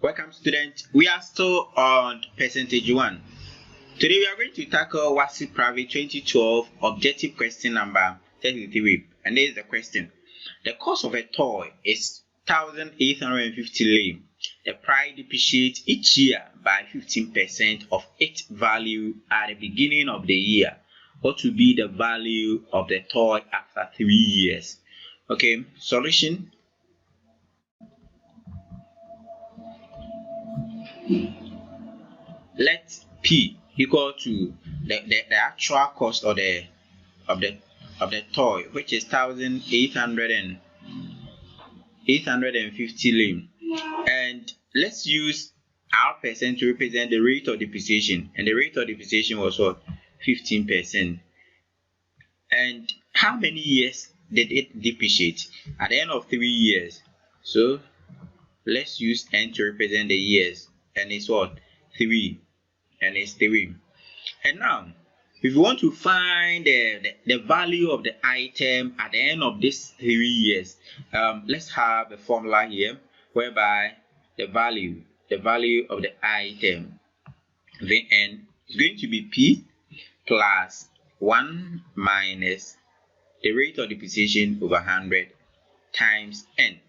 Welcome students, we are still on percentage 1. Today we are going to tackle Wassce Private 2012 objective question number 33, and this is the question. The cost of a toy is 1,850 lei. The price depreciates each year by 15% of its value at the beginning of the year. What will be the value of the toy after 3 years? Okay, solution. Let P equal to the actual cost of the toy, which is 1,850 lei, and let's use R% to represent the rate of depreciation, and the rate of depreciation was what? 15%. And how many years did it depreciate? At the end of 3 years. So let's use N to represent the years, and it's what? 3. And it's 3. And now, if you want to find the value of the item at the end of this 3 years, let's have a formula here whereby the value of the item Vn is going to be P plus 1 minus the rate of depreciation over 100 times N.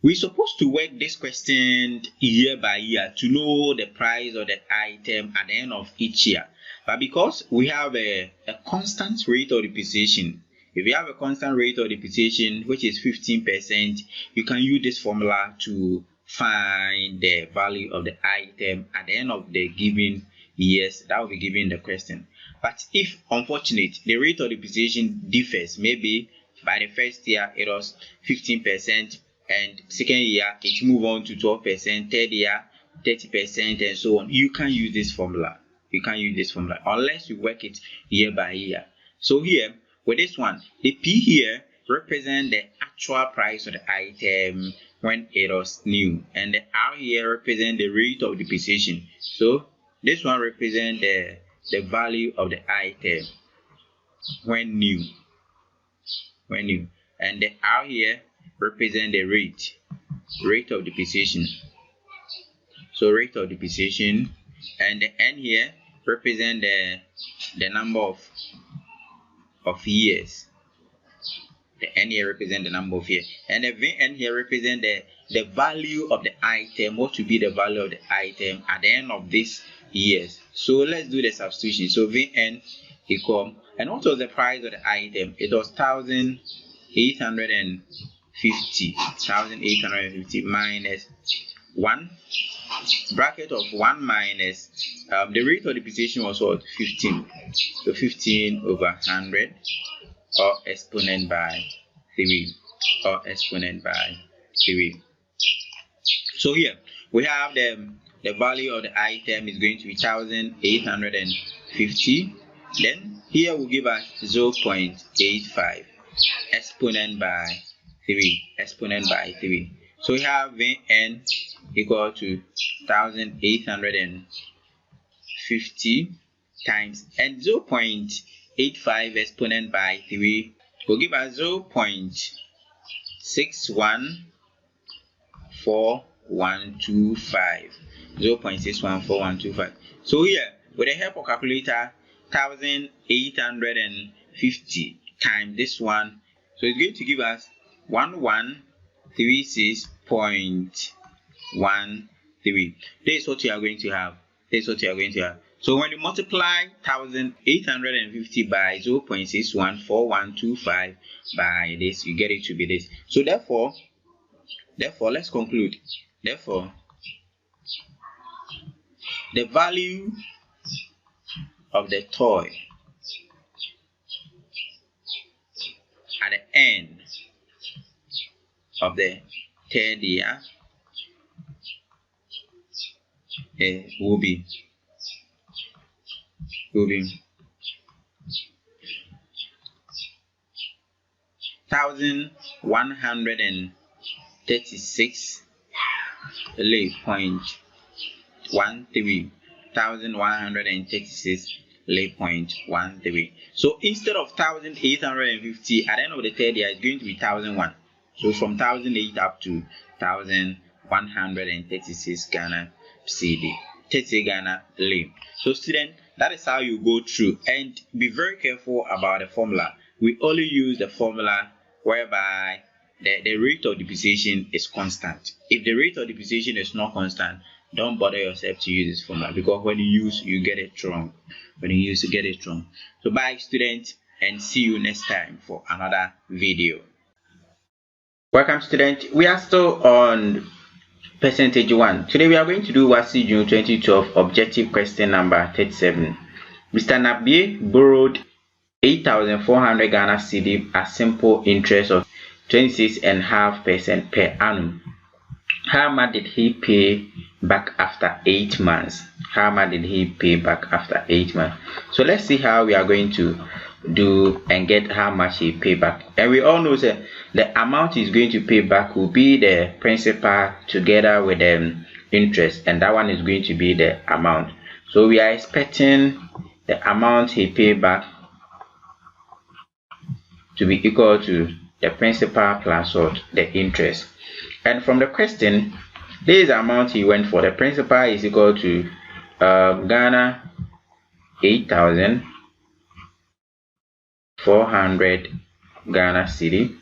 We're supposed to work this question year by year to know the price of the item at the end of each year. But because we have a constant rate of depreciation, if you have a constant rate of depreciation which is 15%, you can use this formula to find the value of the item at the end of the given years that will be given in the question. But if unfortunately the rate of depreciation differs, maybe by the first year it was 15%, and second year it move on to 12%, third year 30%, and so on, you can use this formula. You can't use this formula unless you work it year by year. So here with this one, the P here represent the actual price of the item when it was new, and the R here represent the rate of depreciation. So this one represent the value of the item when new, and the R here represent the rate of depreciation. So rate of depreciation, and the N here represent the number of years. The N here represent the number of years, and the Vn here represent the value of the item. What will be the value of the item at the end of this years? So let's do the substitution. So Vn equal, and what was the price of the item? It was 1,850 minus 1 bracket of 1 minus the rate of depreciation was what? 15. So 15 over 100, or exponent by 3, So here we have the value of the item is going to be 1,850. Then here will give us 0.85 exponent by 3. So we have Vn equal to 1,850 times, and 0.85 exponent by 3 will give us 0.614,125. So here with the help of calculator, 1,850 times this one, so it's going to give us 1136.13. This is what you are going to have. So when you multiply 1,850 by 0.614125 by this, you get it to be this. So therefore let's conclude. Therefore, the value of the toy at the end of the third year will be 1,136 .13. So instead of 1,850 at the end of the third year, it's going to be 1,001. So from 1,008 up to 1,001. 136 Ghana cedi, 30 Ghana lei. So student, that is how you go through, and be very careful about the formula. We only use the formula whereby the rate of depreciation is constant. If the rate of depreciation is not constant, don't bother yourself to use this formula, because when you use, you get it wrong. When you use, you get it wrong. So bye students, and see you next time for another video. Welcome student, we are still on percentage 1. Today we are going to do Wassce June 2012 objective question number 37. Mr. Nabie borrowed 8,400 Ghana cedi at simple interest of 26.5% per annum. How much did he pay back after 8 months? How much did he pay back after 8 months? So let's see how we are going to do and get how much he pay back. And we all know that the amount he's going to pay back will be the principal together with the interest, and that one is going to be the amount. So we are expecting the amount he paid back to be equal to the principal plus what? The interest. And from the question, this is the amount he went for. The principal is equal to Ghana 8,400 Ghana cedi,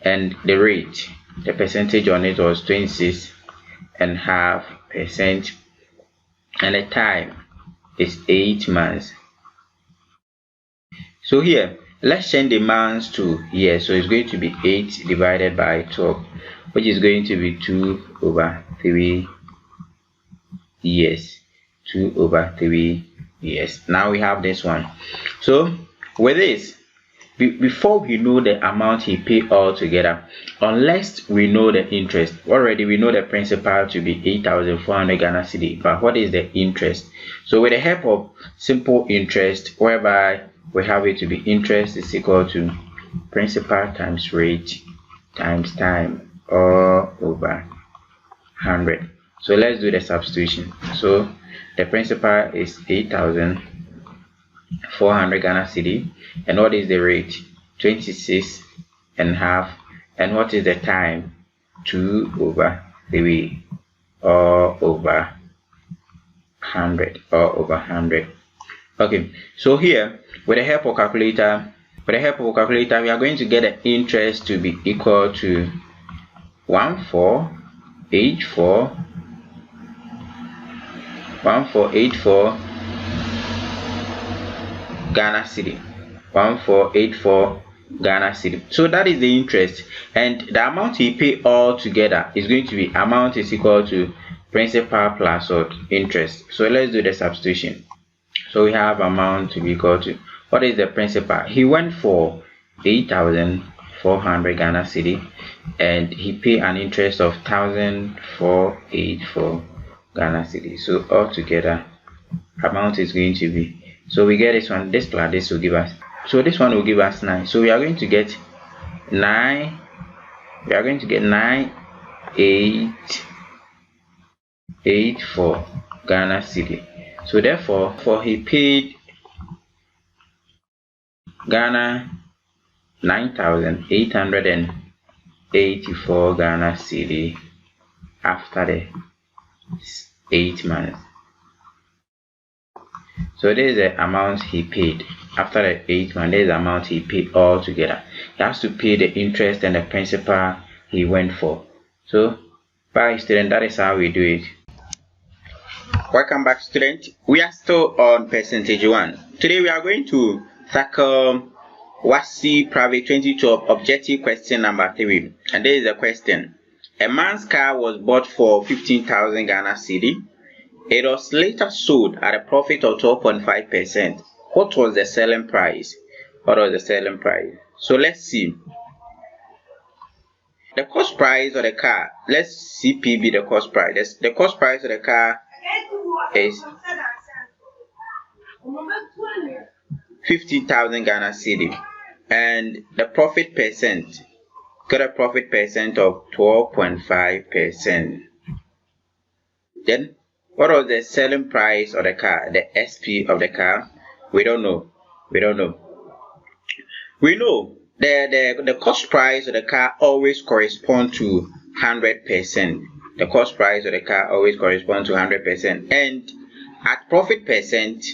and the rate, the percentage on it was 26.5%, and the time is 8 months. So here, let's change the months to years. So it's going to be 8 divided by 12, which is going to be 2/3 years. 2/3 years. Now we have this one. So with this, before we know the amount he paid all together, unless we know the interest, already we know the principal to be 8,400 Ghana cedi, but what is the interest? So with the help of simple interest, whereby we have it to be interest is equal to principal times rate times time all over 100. So let's do the substitution. So the principal is 8,400 Ghana cedi, and what is the rate? 26.5, and what is the time? 2/3 all over 100. All over 100. Okay, so here with the help of calculator, we are going to get the interest to be equal to 1484 Ghana cedi. 1484 Ghana cedi. So that is the interest, and the amount he paid all together is going to be amount is equal to principal plus what? Interest. So let's do the substitution. So we have amount to be equal to, what is the principal? He went for 8,400 Ghana cedi, and he paid an interest of 1,484 Ghana cedi. So altogether amount is going to be, so we get this one, this plus this will give us, so this one will give us 9. So we are going to get 9, we are going to get 9,884 Ghana cedi. So therefore, he paid Ghana 9,884 Ghana cedi after the 8 months. So this is the amount he paid after the 8 months. This is the amount he paid all together. He has to pay the interest and the principal he went for. So bye student, that is how we do it. Welcome back student, we are still on percentage 1. Today we are going to tackle Wassce Private 2012 objective question number 3, and there is a question. A man's car was bought for 15,000 Ghana cedi. It was later sold at a profit of 12.5%. What was the selling price? What was the selling price? So let's see. The cost price of the car, let's CP the cost price. The cost price of the car is 15,000 Ghana cedi, and the profit percent, got a profit percent of 12.5%. Then what was the selling price of the car, the SP of the car? We don't know. We know the cost price of the car always correspond to 100%. the cost price of the car always corresponds to 100%. And at profit percent,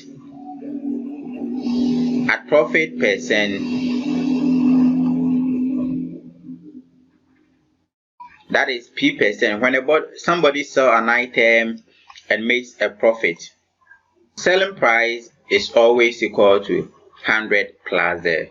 that is P%. When somebody sells an item and makes a profit, selling price is always equal to 100 plus the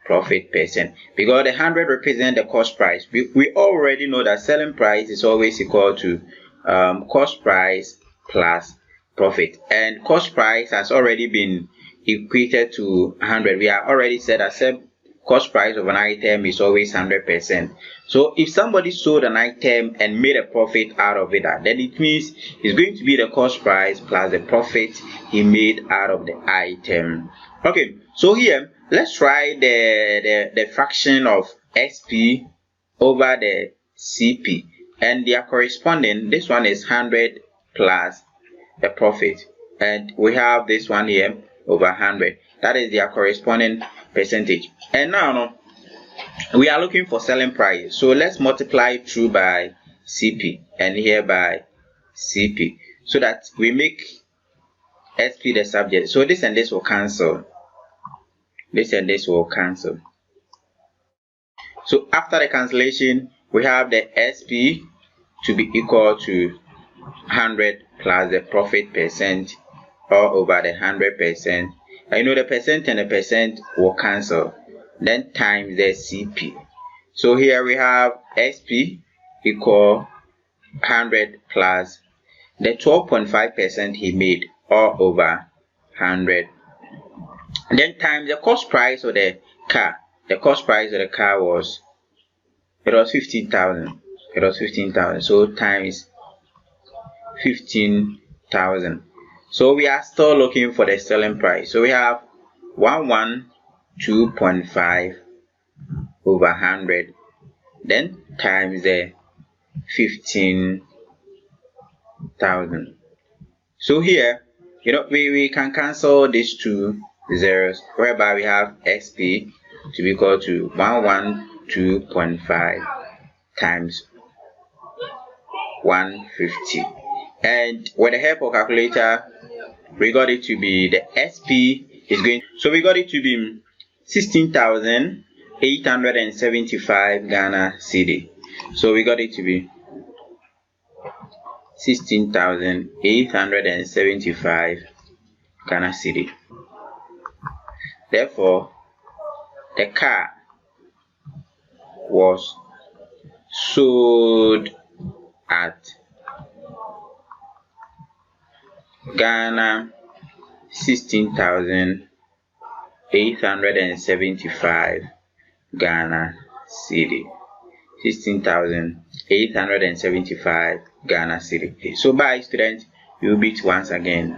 profit percent, because the 100 represents the cost price. We already know that selling price is always equal to cost price plus profit, and cost price has already been equated to 100. We have already said that cost price of an item is always 100%. So if somebody sold an item and made a profit out of it, then it means it's going to be the cost price plus the profit he made out of the item. Okay, so here let's try the fraction of SP over the CP, and they are corresponding. This one is 100 plus the profit, and we have this one here over 100. That is their corresponding percentage. And now we are looking for selling price, so let's multiply through by CP and here by CP, so that we make SP the subject. So this and this will cancel, this and this will cancel. So after the cancellation, we have the SP to be equal to 100 plus the profit percent all over the 100%. I know the percent and the percent will cancel, then times the CP. So here we have SP equal 100 plus the 12.5% he made all over 100, then times the cost price of the car. The cost price of the car was 15,000. It was 15,000. So times 15,000. So we are still looking for the selling price. So we have 112.5 over 100, then times the 15,000. So here, we can cancel these two zeros, whereby we have SP to be equal to 112.5 times 150. And with the help of calculator, we got it to be the SP is going. So we got it to be 16,875 Ghana cedi. So we got it to be 16,875 Ghana cedi. Therefore, the car was sold at Ghana 16,875 Ghana cedi. 16,875 Ghana cedi. So bye students, you beat once again.